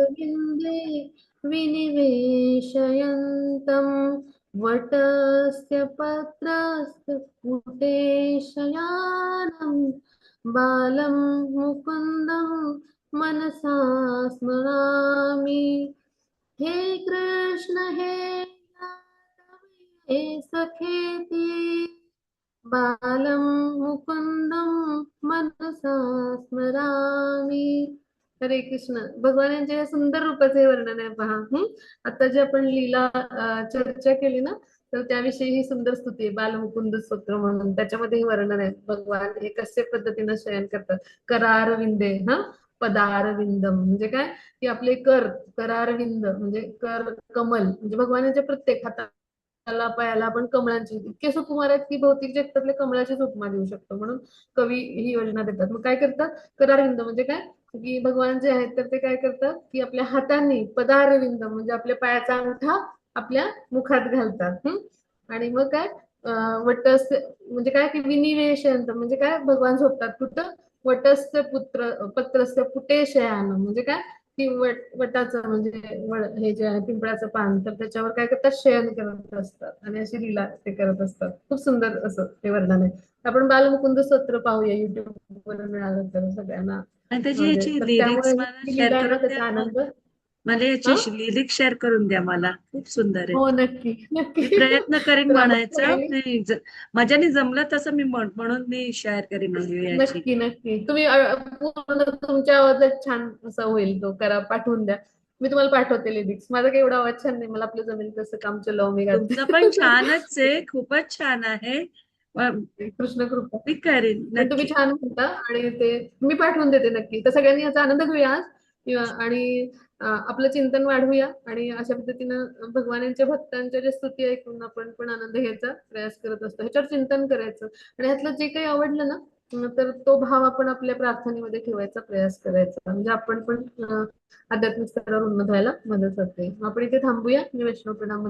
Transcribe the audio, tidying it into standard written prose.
पदारविन्दे विनिवेशयन्तं वटस्य पत्रस्य पुटे शयानं बालं मुकुन्दं मनसा स्मरामि। हे कृष्ण हे यादव हे सखेति बालं मुकुंदम मनसा स्मरामी। हरे कृष्ण। भगवानांच्या या सुंदर रूपाचे वर्णन आहे पहा. आता जे आपण लीला चर्चा केली ना, तर त्याविषयी ही सुंदर स्तुती आहे बालमुकुंद स्तोत्र म्हणून. त्याच्यामध्ये हे वर्णन आहे भगवान हे कसे पद्धतीनं शयन करतात. करारविंदे पदारविंदम म्हणजे काय की आपले करारविंद म्हणजे कर कमल म्हणजे भगवानाच्या प्रत्येक हाताला पायाला आपण कमळांची इतके सुकुमार आहेत की भौतिक जगतातले कमळाचीच उपमा देऊ शकतो. म्हणून कवी ही योजना देतात. मग काय करतात करारविंद म्हणजे काय की भगवान जे आहेत तर ते काय करतात की आपल्या हातांनी पदारविंद म्हणजे आपल्या पायाचा अंगठा आपल्या मुखात घालतात. आणि मग काय वटस्य म्हणजे काय की विनिवेशयंत म्हणजे काय भगवान झोपतात कुठं वटस्य पत्रस्य पुटे शयान म्हणजे काय की वटाचं म्हणजे हे जे आहे पिंपळाचं पान तर त्याच्यावर काय करतात शयन करत असतात आणि अशी लीला ते करत असतात. खूप सुंदर असं ते वर्णन आहे. आपण बालमुकुंद स्तोत्र पाहूया युट्यूब वर मिळालं तर सगळ्यांना. आणि त्याची म्हणजे याची तर लिरिक्स त्यामुळे मला ही शेअर लीला आहे ना करून द्या त्याचा मग. आनंद. मला याची हा लिरिक्स शेअर करून द्या मला. खूप सुंदर आहे. हो नक्की मी नक्की. प्रयत्न करीन तर आपण म्हणायचं. सगळ्यांनी माझ्याने जमलं तसं मी म्हणून मी शेअर करीन म्हणजे याची. नक्की नक्की तुम्ही पूर्ण तुमच्या आवाजात छान असा होईल तो करा पाठवून द्या. मी तुम्हाला पाठवते लिरिक्स. माझा काही एवढा आवाज छान नाही मला आपलं जमेल तसं काम चलाव मी गाते. तुमचं पण छानच आहे. खूपच छान आहे. कृष्ण कृपा. मी करीन पण तुम्ही नक्की. छान म्हणता आणि ते मी पाठवून देते नक्की. तर सगळ्यांनी याचा आनंद घेऊया आज आणि आपलं चिंतन वाढवूया आणि अशा पद्धतीनं भगवानांच्या भक्तांच्या ज्या स्तुती ऐकून आपण पण आनंद घ्यायचा प्रयास करत असतो. ह्याच्यावर चिंतन करायचं आणि ह्यातलं जे काही आवडलं ना तर तो भाव आपण आपल्या प्रार्थनेमध्ये ठेवायचा प्रयास करायचा म्हणजे आपण पण आध्यात्मिक स्तरावर उन्नत व्हायला मदत होते. आपण इथे थांबूया. मी वैष्णव प्रणाम